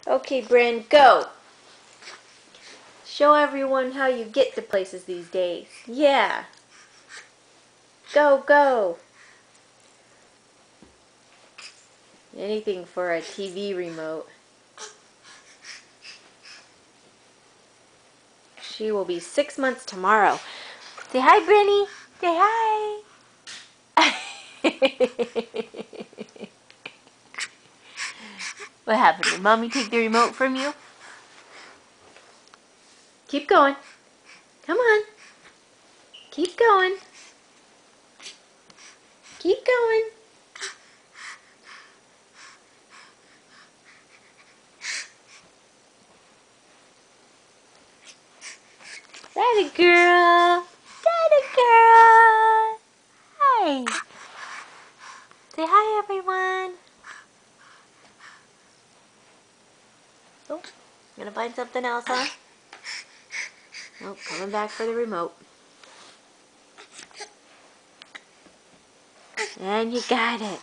Okay, Bryn, go. Show everyone how you get to places these days. Yeah. Go, go. Anything for a TV remote. She will be 6 months tomorrow. Say hi, Brinny. Say hi. What happened? Did Mommy take the remote from you? Keep going. Come on. Keep going. Keep going. That a girl. That a girl. Hi. Say hi, everyone. Oh, gonna find something else, huh? Nope, coming back for the remote. And you got it.